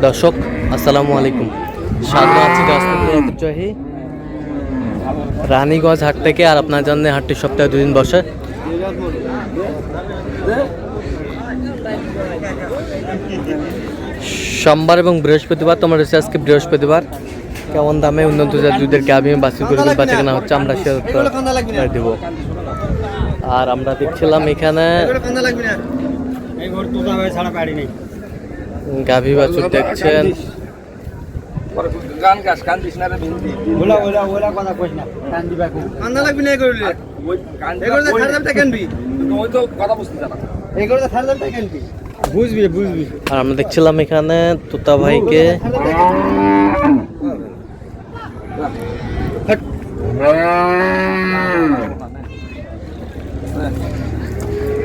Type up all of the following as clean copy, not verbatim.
দর্শক আসসালামু আলাইকুম, স্বাগত আছি ঐতিহ্যবাহী রানীগঞ্জ হাট থেকে। আর আপনার জন্য হাটটি সপ্তাহে 2 দিন বসে। সোমবার এবং বৃহস্পতিবার। তোমার রয়েছে আজকে বৃহস্পতিবার। কেমন দামে উন্নত জাতের দুধের গাভী বাছুর গরু বাচ্চা কেনা হচ্ছে আমরা শেয়ার দেব। আর আমরা দেখছিলাম এখানে গাভী বাছুর দেখছেন। আর আমরা দেখছিলাম এখানে তোতা ভাইকে।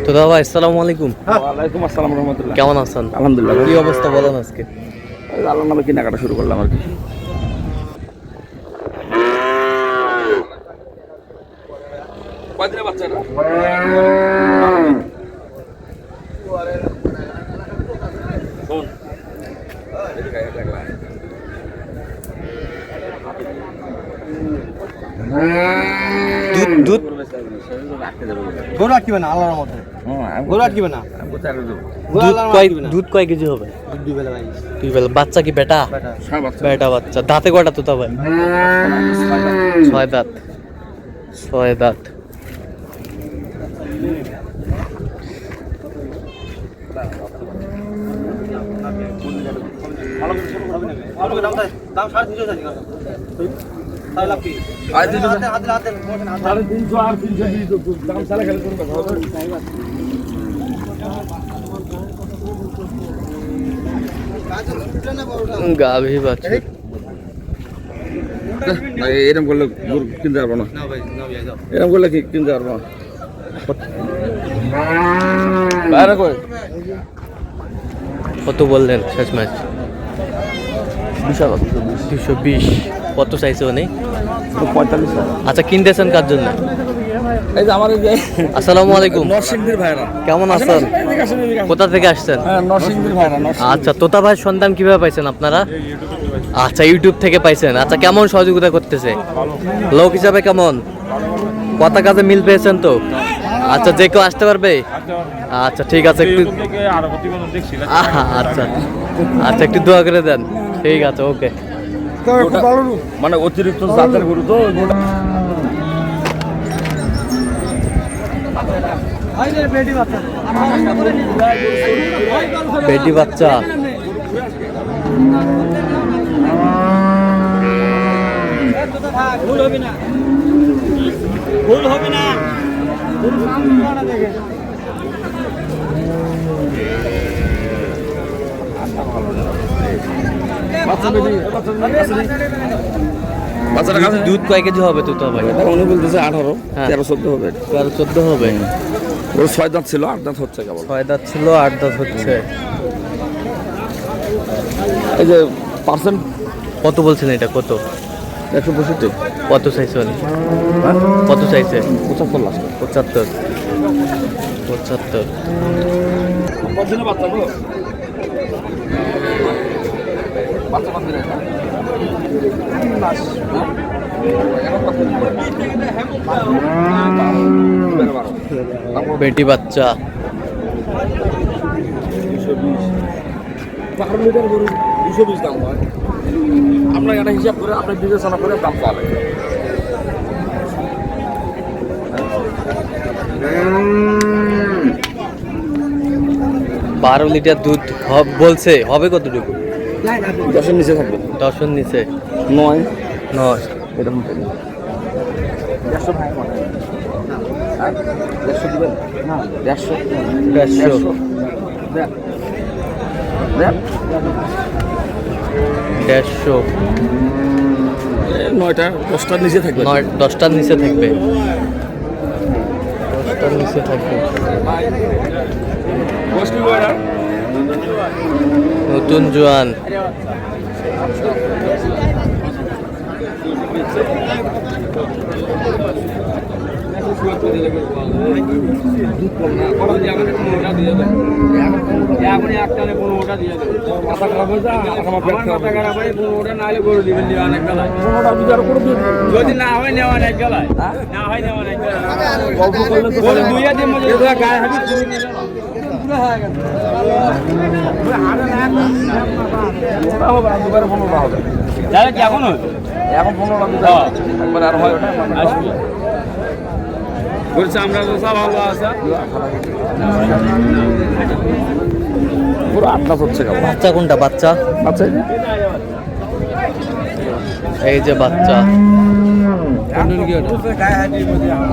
তোতা ভাই আসসালামু আলাইকুম। ওয়ালাইকুম আসসালাম রাহমাতুল্লাহ। কেমন আছেন? আলহামদুলিল্লাহ। কি অবস্থা বলেন আজকে? আল্লাহর নামে কেনাকাটা শুরু করলাম আর কি। বাচ্চাটা দুধ গরু আটকিবে না আল্লাহর মধ্যে। গরু আটকিবে না। দুধ কয় কেজি হবে? দুই বেলা ভাই। 2 বেলা। বাচ্চা কি বেটা? বেটা বাচ্চা। দাঁতে কয়টা তোতা ভাই? 6 দাঁত। 6 দাঁত। দাম 350 জানি কত? তাই লাভ কি? হাতে হাতে 350 আর 320 দাম সালা খেলে কোন কথা হবে? গাভী বাছুর এরকম করলে কিনতে পারবো না। এরকম করলে কি কিনতে পারবো না। কত বললেন শেষ ম্যাচ? 220। কত চাইছে উনি? 45। আচ্ছা, কিনতেছেন কার জন্য? এই যে আমার এই যে আসসালামু আলাইকুম। নরসিংদীর ভাইরা কেমন আছেন? কোথা থেকে আসছেন? হ্যাঁ, নরসিংদীর ভাইরা। আচ্ছা, তোতা ভাই সন্ধান কিভাবে পাইছেন আপনারা? আচ্ছা, ইউটিউব থেকে পাইছেন। আচ্ছা, কেমন সহযোগিতা করতেছে? লোক হিসাবে কেমন? কথা কাজে মিল পেয়েছেন তো? আচ্ছা, যে কেউ আসতে পারবে? আচ্ছা, ঠিক আছে। একটু আচ্ছা আচ্ছা, একটু দোয়া করে দেন। ঠিক আছে, ওকে। মানে অতিরিক্ত জাতের গরু তো বেটি বাচ্চা। ভুল হবে না, ভুল হবে না। বাচ্চাটা কাছে দুধ কয় কেজি হবে তোতা ভাই? উনি বলতেছে 18, হ্যাঁ। 13-14 হবে। 13-14 হবে। ওর 6 দাঁত ছিল, 8 দাঁত হচ্ছে কেবল। 6 দাঁত ছিল, 8 দাঁত হচ্ছে। এই যে পার্সেন্ট কত বলছেন এটা? কত? 165। কত চাইছে উনি? কত চাইছে? 75 লাখ। 75। 75। পছন্দ বাচ্চা গো। বাচ্চা কত দিন? 3 মাস। বেটি বাচ্চা। 12 লিটার গরু 220 দাম হয়। আমরা এটা হিসাব করে আপনি বিবেচনা করে দাম পাবেন। 12 লিটার দুধ বলছে। হবে কতটুকু? 10-এর নিচে থাকবে। 10-এর নিচে। 9 এরকম। 150 ভাই মানে 150 দিবেন না? 150 দেখ 150। 9টা 10টার নিচে থাকবে। 10টার নিচে থাকবে। 10টার নিচে থাকবে। নতুন জোয়ান। দুধ কম না কম দিয়ে আমাকে 15টা দিয়ে দেন এখন একটারে 15টা দিয়ে দেন মাথা খারাপ হয়ে যায় আমার পেট মাথা খারাপ হয় 15টা না হলে গরু দিবেন দিবেন অনেক গেলায় 15টা যদি আর করে দিন যদি না হয় নেওয়া অনেক গেলায় না হয় নেওয়া অনেক গেলায় গল্প করলে তো বলে দুইয়া দিন মধ্যে গায়ে হাবি পুরো নিয়ে যাও পুরো হয়ে গেছে আরে না ওটা হবে দুবারে 15টা হবে তাহলে কি এখন হবে এখন 15টা দিতে একবার আর হয় ওটা আসবে বলছে আমরা তো সব ভালো আছে পুরো আটলাস হচ্ছে কেমন বাচ্চা কোনটা বাচ্চা? আচ্ছা এই যে বাচ্চা,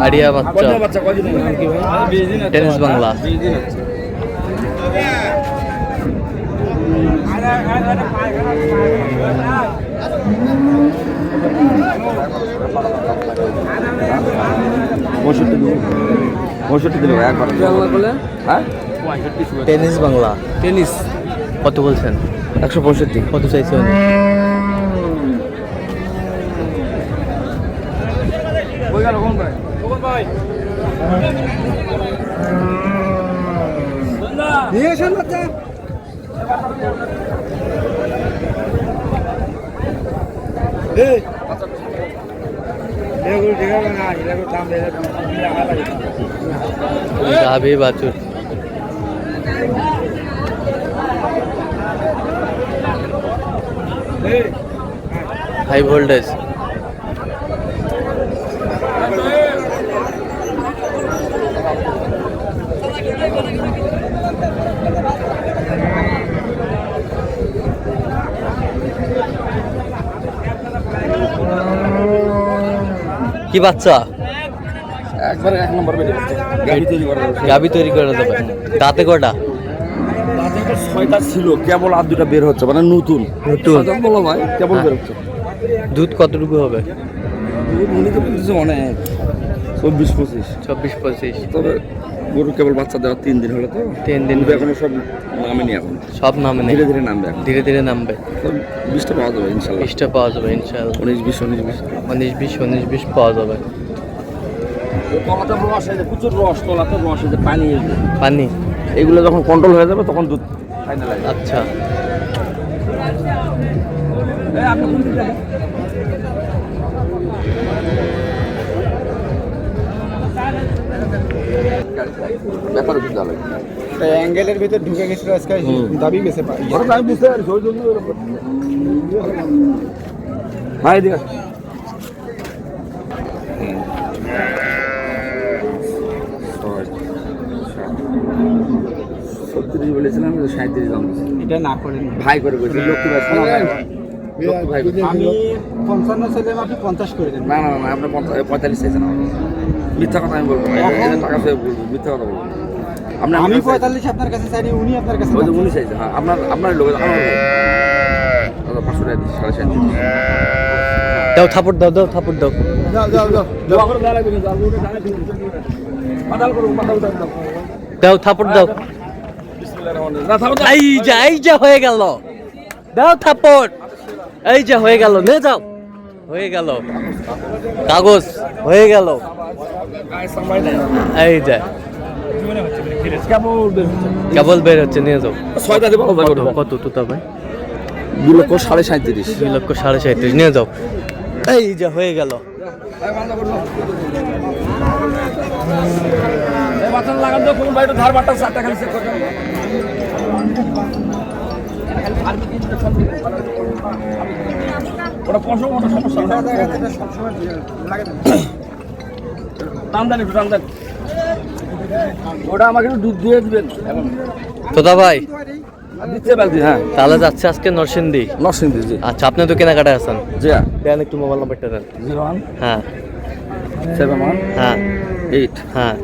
আড়িয়া বাচ্চা, বাচ্চা কদিন কি ভাই 20 দিন টেনিস বাংলা। 20 দিন আছে পঁয়ষট্টি দিল একবার বলে হ্যাঁ টেনিস বাংলা। টেনিস কত বলছেন? 165 কত চাইছেন? কই গেল কোন ভাই নিয়ে আসেন বাচ্চা এই এগুলো ঠিক হবে না এগুলো দাম দেয় গাভী বাছুর। High voltage. কি বাচ্চা? একবারে এক নম্বর বেরিয়ে গেছে গাড়ি তৈরি করা যাবে গাভী তৈরি করে দেবে। দাঁতে কটা? তাতে একটা 6টা ছিল কেবল আর 2টা বের হচ্ছে মানে নতুন নতুন। সাধারণ বলো ভাই কেবল বের হচ্ছে দুধ কতটুকু হবে? উনি তো বলতেছে অনেক 24-25 24-25। তবে গরু কেবল বাচ্চা দেওয়া 3 দিন হলো তো 3 দিন কিন্তু এখনো সব নামেনি এখন সব নামে নেই, ধীরে ধীরে নামবে এখন ধীরে ধীরে নামবে। 20টা পাওয়া যাবে ইনশাল্লাহ 20টা পাওয়া যাবে ইনশাআল্লাহ। 19-20 19-20 পাওয়া যাবে। তলাতে রস আছে প্রচুর রস তলাতে রস আছে পানি আছে পানি। এগুলো যখন কন্ট্রোল হয়ে যাবে তখন দুধ ফাইনাল আসবে আচ্ছা, আপনি কোন দিকে যাবেন ব্যাপারে বুঝতে হবে অ্যাঙ্গেলের ভিতর ঢুকে গেছিল আজকে দাবি গেছে ওটা আমি বুঝতে পারছি ওই জন্য হ্যাঁ এদিকে আসো। 36 বলেছিলাম 37 দাম এটা না করেন ভাই করে বলছি লক্ষ্মী ভাই শোনা ভাই লক্ষ্মী ভাই আমি 55 চাইলে আপনি 50 করে দেন না না না আপনি 45 চাইছেন মিথ্যা কথা আমি বলবো না এটা টাকা সে বলবো মিথ্যা কথা বলবো আপনি আমি 45 আপনার কাছে চাইনি উনি আপনার কাছে ওই যে উনি চাইছে হ্যাঁ আপনার লোক আমার ভাই দাদা 500 টাকা দিচ্ছি 37 দাও থাপড় দাও, দাও থাপড় দাও। যাও যাও যাও দোয়া করে দাঁড়াবে না আর ওটা দাঁড়াবে পাতাল করো পাতাল দাও দাও থাপড় দাও। বিসমিল্লাহির রহমানির রহিম না থামো এই যা হয়ে গেল। দাও থাপড়। এই যা হয়ে গেল, নে যাও। হয়ে গেল, কাগজ হয়ে গেল। গায়ে সামাই নাই এই যা কেমন কেবল বের হচ্ছে, নিয়ে যাও। 6টা দেব কত কত তুতা ভাই? 2,37,500 2,37,500 নিয়ে যাও। এই যা হয়ে গেল। বাচ্চা লাগান দাও কোন ভাইটা ধার বাটা 7 টাকা চেক করবেন ওটা পশু ওটা সমস্যা না দাম দেন একটু দাম দেন ওটা আমাকে একটু দুধ দিয়ে দিবেন এখন তোতা ভাই দিচ্ছে বালতি হ্যাঁ তাহলে যাচ্ছে আজকে নরসিংদী। নরসিংদী জি আচ্ছা, আপনি তো কেনাকাটায় আছেন। জি দেন একটু মোবাইল নাম্বারটা দেন। 01 হ্যাঁ 71 হ্যাঁ 8 হ্যাঁ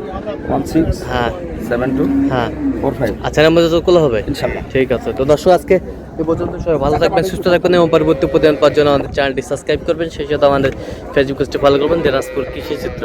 16 হ্যাঁ 72 হ্যাঁ 45 আচ্ছা, এর মধ্যে তো করলে হবে ইনশাআল্লাহ। ঠিক আছে। তো দর্শক আজকে এ পর্যন্ত, সবাই ভালো থাকবেন, সুস্থ থাকবেন এবং পরবর্তী প্রতিদিন পাওয়ার জন্য আমাদের চ্যানেলটি সাবস্ক্রাইব করবেন। সেই সাথে আমাদের ফেসবুক পেজটি ফলো করবেন, দিনাজপুর কৃষি চিত্র।